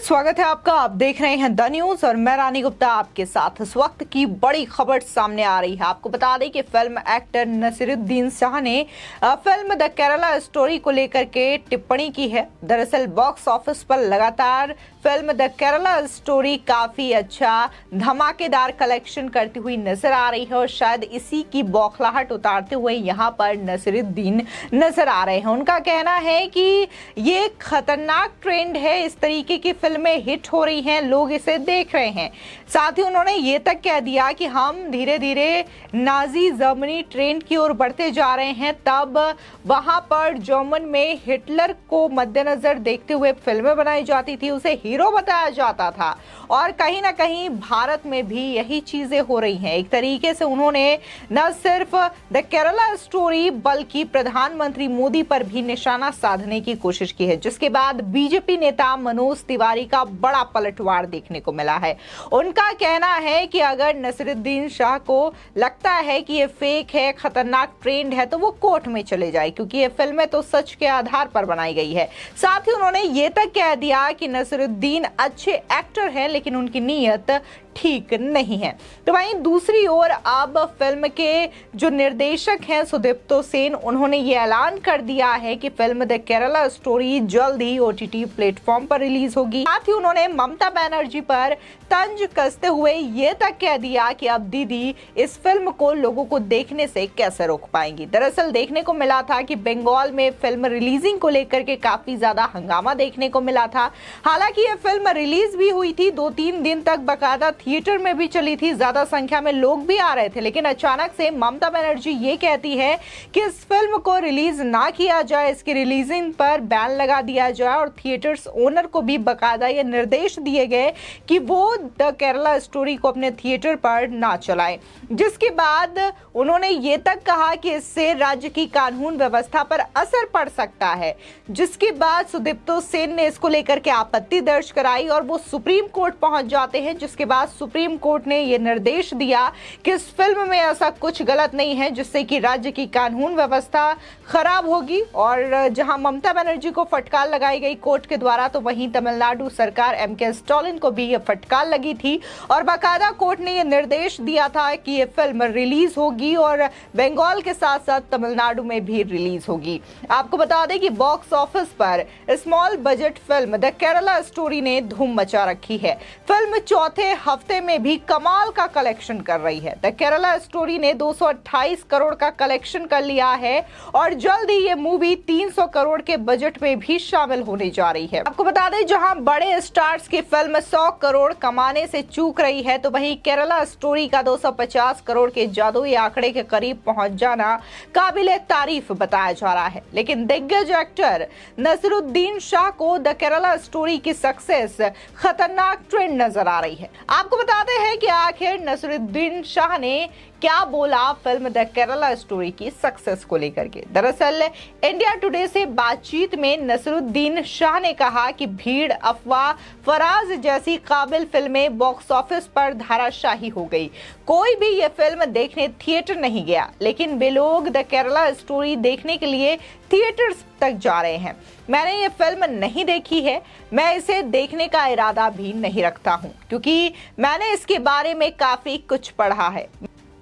स्वागत है आपका। आप देख रहे हैं द न्यूज और मैं रानी गुप्ता आपके साथ। इस वक्त की बड़ी खबर सामने आ रही है। आपको बता दें कि फिल्म एक्टर नसीरुद्दीन शाह ने फिल्म द केरला स्टोरी को लेकर के टिप्पणी की है। दरअसल बॉक्स ऑफिस पर लगातार फिल्म द केरला स्टोरी काफी अच्छा धमाकेदार कलेक्शन करती हुई नजर आ रही है और शायद इसी की बौखलाहट उतारते हुए यहाँ पर नसीरुद्दीन नजर आ रहे हैं। उनका कहना है कि ये खतरनाक ट्रेंड है, इस तरीके की फिल्में हिट हो रही हैं, लोग इसे देख रहे हैं। साथ ही उन्होंने ये तक कह दिया कि हम धीरे धीरे नाजी जर्मनी ट्रेंड की ओर बढ़ते जा रहे हैं। तब वहां पर जर्मन में हिटलर को मद्देनजर देखते हुए फिल्में बनाई जाती थी, उसे हीरो बताया जाता था और कहीं ना कहीं भारत में भी यही चीजें हो रही हैं। एक तरीके से उन्होंने न सिर्फ द केरला स्टोरी बल्कि प्रधानमंत्री मोदी पर भी निशाना साधने की कोशिश की है, जिसके बाद बीजेपी नेता मनोज तिवारी का बड़ा पलटवार देखने को मिला है। उनका कहना है कि अगर नसीरुद्दीन शाह को लगता है कि ये फेक है, खतरनाक ट्रेंड है, तो वो कोर्ट में चले जाए, क्योंकि ये फिल्में तो सच के आधार पर बनाई गई है। साथ ही उन्होंने ये तक कह दिया कि नसीरुद्दीन अच्छे एक्टर हैं लेकिन उनकी नीयत ठीक नहीं है। तो वहीं दूसरी ओर अब फिल्म के जो निर्देशक हैं सुदीप्तो सेन, उन्होंने ये ऐलान कर दिया है कि फिल्म द केरला स्टोरी जल्द ही ओटीटी प्लेटफॉर्म पर रिलीज होगी। साथ ही उन्होंने ममता बनर्जी पर तंज कसते हुए ये तक कह दिया कि अब दीदी इस फिल्म को लोगों को देखने से कैसे रोक पाएंगी। दरअसल देखने को मिला था कि बंगाल में फिल्म रिलीजिंग को लेकर के काफी ज्यादा हंगामा देखने को मिला था। हालांकि ये फिल्म रिलीज भी हुई थी, 2-3 दिन तक बकायदा थिएटर में भी चली थी, ज्यादा संख्या में लोग भी आ रहे थे, लेकिन अचानक से ममता बनर्जी ये कहती है कि इस फिल्म को रिलीज ना किया जाए, इसकी रिलीजिंग पर बैन लगा दिया जाए और थिएटर्स ओनर को भी बकायदा ये निर्देश दिए गए कि वो द केरला स्टोरी को अपने थिएटर पर ना चलाए। जिसके बाद उन्होंने ये तक कहा कि इससे राज्य की कानून व्यवस्था पर असर पड़ सकता है, जिसके बाद सुदीप्तो सेन ने इसको लेकर के आपत्ति दर्ज कराई और वो सुप्रीम कोर्ट पहुंच जाते हैं, जिसके बाद सुप्रीम कोर्ट ने यह निर्देश दिया कि इस फिल्म में ऐसा कुछ गलत नहीं है जिससे कि राज्य की कानून व्यवस्था खराब होगी। और जहां ममता बनर्जी को फटकार लगाई गई कोर्ट के द्वारा, तो वहीं तमिलनाडु सरकार एमके स्टालिन को भी यह फटकार लगी थी और बाकायदा कोर्ट ने यह निर्देश दिया था कि यह फिल्म रिलीज होगी और बंगाल के साथ साथ तमिलनाडु में भी रिलीज होगी। आपको बता दें कि बॉक्स ऑफिस पर small budget film the Kerala story ने धूम मचा रखी है। फिल्म चौथे हफ्ते में भी कमाल का कलेक्शन कर रही है। द केरला स्टोरी ने 228 करोड़ का कलेक्शन कर लिया है और जल्द ही ये मूवी 300 करोड़ के बजट में भी शामिल होने जा रही है। आपको बता दें, जहां बड़े स्टार्स की फिल्म 100 करोड़ कमाने से चूक रही है, तो वहीं केरला स्टोरी का 250 करोड़ के जादुई आंकड़े के करीब पहुंच जाना काबिले तारीफ बताया जा रहा है। लेकिन दिग्गज एक्टर नसीरुद्दीन शाह को द केरला स्टोरी की सक्सेस खतरनाक ट्रेंड नजर आ रही है। आपको बताते हैं कि आखिर नसीरुद्दीन शाह ने क्या बोला फिल्म द केरला स्टोरी की सक्सेस को लेकर के। दरअसल इंडिया टुडे से बातचीत में नसीरुद्दीन शाह ने कहा कि भीड़, अफवाह, फराज जैसी काबिल फिल्में बॉक्स ऑफिस पर धाराशाही हो गई। कोई भी ये फिल्म देखने थिएटर नहीं गया, लेकिन वे लोग द केरला स्टोरी देखने के लिए थिएटर्स तक जा रहे हैं। मैंने ये फिल्म नहीं देखी है, मैं इसे देखने का इरादा भी नहीं रखता हूँ, क्योंकि मैंने इसके बारे में काफी कुछ पढ़ा है।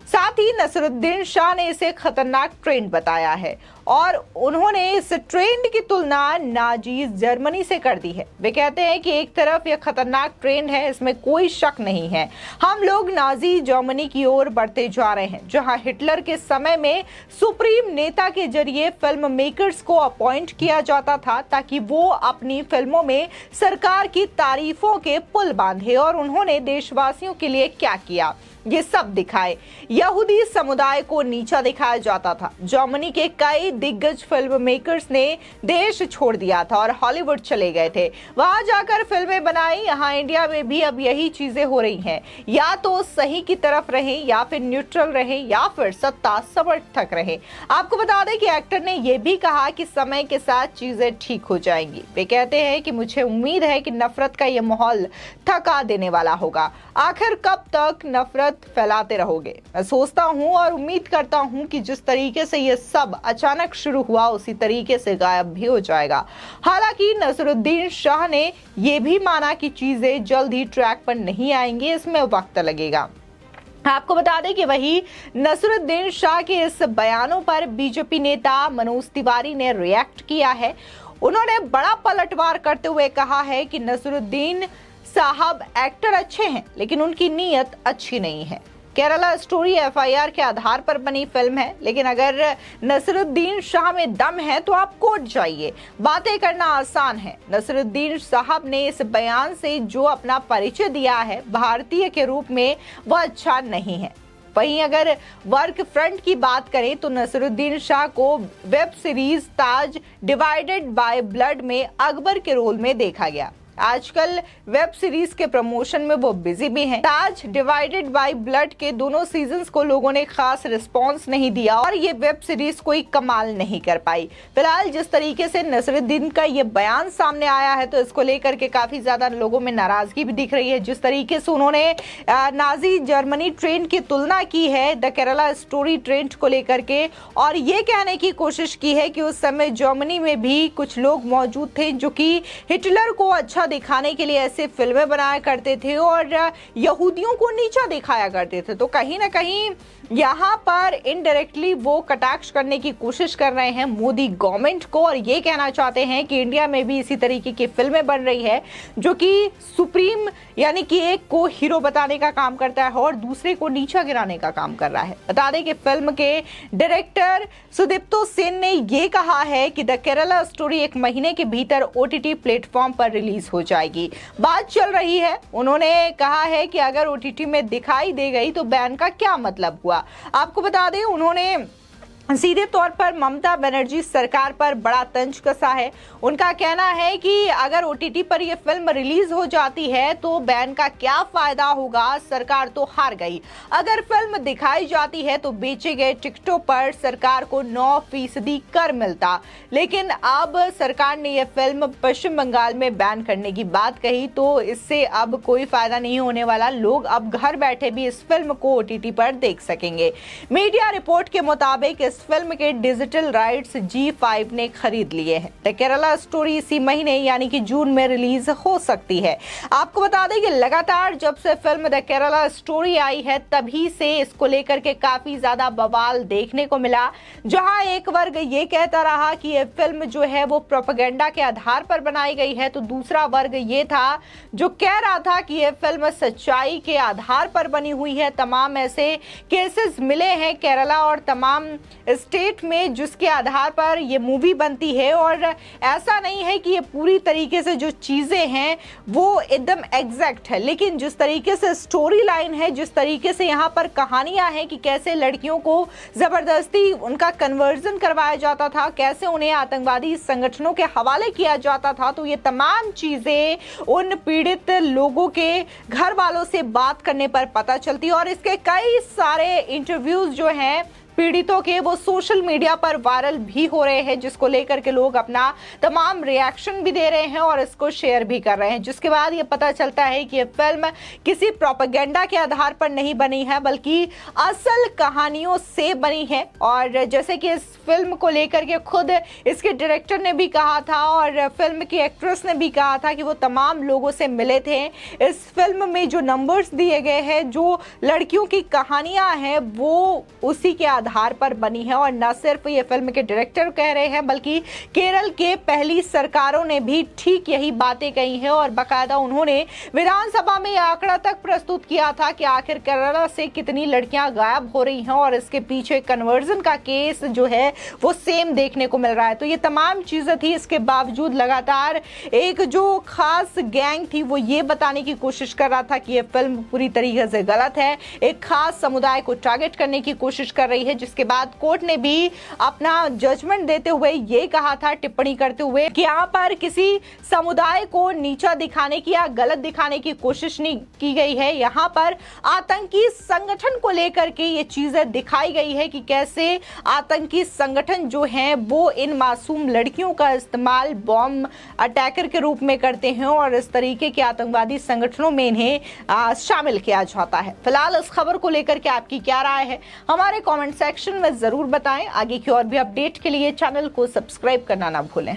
साथ ही नसीरुद्दीन शाह ने इसे खतरनाक ट्रेंड बताया है और उन्होंने इस ट्रेंड की तुलना नाजी जर्मनी से कर दी है। वे कहते हैं कि एक तरफ यह खतरनाक ट्रेंड है, इसमें कोई शक नहीं है। हम लोग नाजी जर्मनी की ओर बढ़ते जा रहे हैं, जहां हिटलर के समय में सुप्रीम नेता के जरिए फिल्म मेकर्स को अपॉइंट किया जाता था ताकि वो अपनी फिल्मों में सरकार की तारीफों के पुल बांधे और उन्होंने देशवासियों के लिए क्या किया ये सब दिखाए। यहूदी समुदाय को नीचा दिखाया जाता था। जर्मनी के कई दिग्गज फिल्म मेकर्स ने देश छोड़ दिया था और हॉलीवुड चले गए थे, वहां जाकर फिल्में बनाई। यहाँ इंडिया में भी अब यही चीजें हो रही हैं, या तो सही की तरफ रहे या फिर न्यूट्रल रहे या फिर सत्ता समर्थक रहे। आपको बता दें कि एक्टर ने यह भी कहा कि समय के साथ चीजें ठीक हो जाएंगी। वे कहते हैं कि मुझे उम्मीद है कि नफरत का यह माहौल थका देने वाला होगा। आखिर कब तक नफरत फैलाते रहोगे? मैं सोचता हूं और उम्मीद करता हूं कि जिस तरीके से ये सब अचानक ट्रैक शुरू हुआ उसी तरीके से गायब भी हो जाएगा। हालांकि नसीरुद्दीन शाह ने यह भी माना कि चीजें जल्द ही ट्रैक पर नहीं आएंगी, इसमें वक्त लगेगा। आपको बता दें कि वही नसीरुद्दीन शाह के इस बयानों पर बीजेपी नेता मनोज तिवारी ने रिएक्ट किया है। उन्होंने बड़ा पलटवार करते हुए कहा है कि नसीरुद्दीन साहब एक्टर अच्छे हैं लेकिन उनकी नीयत अच्छी नहीं है। केरला स्टोरी एफआईआर के आधार पर बनी फिल्म है, लेकिन अगर नसीरुद्दीन शाह में दम है तो आप कोर्ट जाइए, बातें करना आसान है। नसीरुद्दीन साहब ने इस बयान से जो अपना परिचय दिया है भारतीय के रूप में, वह अच्छा नहीं है। वहीं अगर वर्क फ्रंट की बात करें तो नसीरुद्दीन शाह को web series Taj divided by blood में अकबर के रोल में देखा गया। आजकल वेब सीरीज के प्रमोशन में वो बिजी भी हैं। ताज डिवाइडेड बाय ब्लड के दोनों सीजन्स को लोगों ने खास रिस्पांस नहीं दिया और ये वेब सीरीज कोई कमाल नहीं कर पाई। फिलहाल जिस तरीके से नसीरुद्दीन का ये बयान सामने आया है तो इसको लेकर के काफी ज्यादा लोगों में नाराजगी भी दिख रही है। जिस तरीके से उन्होंने नाजी जर्मनी ट्रेंड की तुलना की है द केरला स्टोरी ट्रेंड को लेकर के, और ये कहने की कोशिश की है कि उस समय जर्मनी में भी कुछ लोग मौजूद थे जो कि हिटलर को अच्छा दिखाने के लिए ऐसे फिल्में बनाया करते थे और यहूदियों को नीचा दिखाया करते थे। तो कहीं ना कहीं यहाँ पर इनडायरेक्टली वो कटाक्ष करने की कोशिश कर रहे हैं मोदी गवर्नमेंट को और ये कहना चाहते हैं कि इंडिया में भी इसी तरीके की फिल्में बन रही है जो कि सुप्रीम यानी कि एक को हीरो बताने का काम करता है और दूसरे को नीचा गिराने का काम कर रहा है। बता दें कि फिल्म के डायरेक्टर सुदीप्तो सेन ने ये कहा है कि द केरला स्टोरी 1 महीने के भीतर ओटीटी प्लेटफॉर्म पर रिलीज हो जाएगी। बात चल रही है, उन्होंने कहा है कि अगर ओटीटी में दिखाई दे गई तो बैन का क्या मतलब हुआ। आपको बता दें उन्होंने सीधे तौर पर ममता बनर्जी सरकार पर बड़ा तंज कसा है। उनका कहना है कि अगर ओटीटी पर यह फिल्म रिलीज हो जाती है तो बैन का क्या फायदा होगा, सरकार तो हार गई। अगर फिल्म दिखाई जाती है तो बेचे गए टिकटों पर सरकार को 9% कर मिलता, लेकिन अब सरकार ने यह फिल्म पश्चिम बंगाल में बैन करने की बात कही तो इससे अब कोई फायदा नहीं होने वाला। लोग अब घर बैठे भी इस फिल्म को ओटीटी पर देख सकेंगे। मीडिया रिपोर्ट के मुताबिक इस फिल्म के डिजिटल राइट्स G5 ने खरीद लिए हैं। द केरला स्टोरी इसी महीने यानी कि जून में रिलीज हो सकती है। आपको बता दें कि लगातार जब से film the Kerala story I है तभी से इसको लेकर के काफी ज्यादा बवाल देखने को मिला, जहां एक वर्ग ये कहता रहा कि यह फिल्म जो है वो प्रोपेगेंडा के आधार पर बनाई गई है, तो दूसरा वर्ग ये था जो कह रहा था कि यह फिल्म सच्चाई के आधार पर बनी हुई है। तमाम ऐसे केसेस मिले हैं केरला और तमाम स्टेट में जिसके आधार पर ये मूवी बनती है, और ऐसा नहीं है कि ये पूरी तरीके से जो चीजें हैं वो एकदम एग्जैक्ट है, लेकिन जिस तरीके से स्टोरी लाइन है, जिस तरीके से यहाँ पर कहानियां हैं कि कैसे लड़कियों को जबरदस्ती उनका कन्वर्जन करवाया जाता था, कैसे उन्हें आतंकवादी संगठनों के हवाले किया जाता था, तो ये तमाम चीजें उन पीड़ित लोगों के घर वालों से बात करने पर पता चलती है। और इसके कई सारे इंटरव्यूज जो हैं पीड़ितों के वो सोशल मीडिया पर वायरल भी हो रहे हैं, जिसको लेकर के लोग अपना तमाम रिएक्शन भी दे रहे हैं और इसको शेयर भी कर रहे हैं, जिसके बाद ये पता चलता है कि ये फिल्म किसी प्रोपेगेंडा के आधार पर नहीं बनी है बल्कि असल कहानियों से बनी है। और जैसे कि इस फिल्म को लेकर के खुद इसके डायरेक्टर ने भी कहा था और फिल्म की एक्ट्रेस ने भी कहा था कि वो तमाम लोगों से मिले थे। इस फिल्म में जो नंबर्स दिए गए हैं, जो लड़कियों की कहानियां हैं, वो उसी के आधार पर बनी है। और न सिर्फ ये फिल्म के डायरेक्टर कह रहे हैं बल्कि केरल के पहली सरकारों ने भी ठीक यही बातें कही हैं और बाकायदा उन्होंने विधानसभा में यह आंकड़ा तक प्रस्तुत किया था कि आखिर केरला से कितनी लड़कियां गायब हो रही हैं और इसके पीछे कन्वर्जन का केस जो है वो सेम देखने को मिल रहा है। तो ये तमाम चीजें थी, इसके बावजूद लगातार एक जो खास गैंग थी वो ये बताने की कोशिश कर रहा था कि ये फिल्म पूरी तरीके से गलत है, एक खास समुदाय को टारगेट करने की कोशिश कर रही है, जिसके बाद कोर्ट ने भी अपना जजमेंट देते हुए ये कहा था, टिप्पणी करते हुए कि यहाँ पर किसी समुदाय को नीचा दिखाने की या गलत दिखाने की कोशिश नहीं की गई है। यहाँ पर आतंकी संगठन को लेकर के ये चीजें दिखाई गई है कि कैसे आतंकी संगठन जो हैं वो इन मासूम लड़कियों का इस्तेमाल बॉम्ब अटैकर के रूप में करते हैं और इस तरीके के आतंकवादी संगठनों में इन्हें शामिल किया जाता है। फिलहाल इस खबर को लेकर के आपकी क्या राय है, हमारे कमेंट सेक्शन में जरूर बताएं। आगे की और भी अपडेट के लिए चैनल को सब्सक्राइब करना ना भूलें।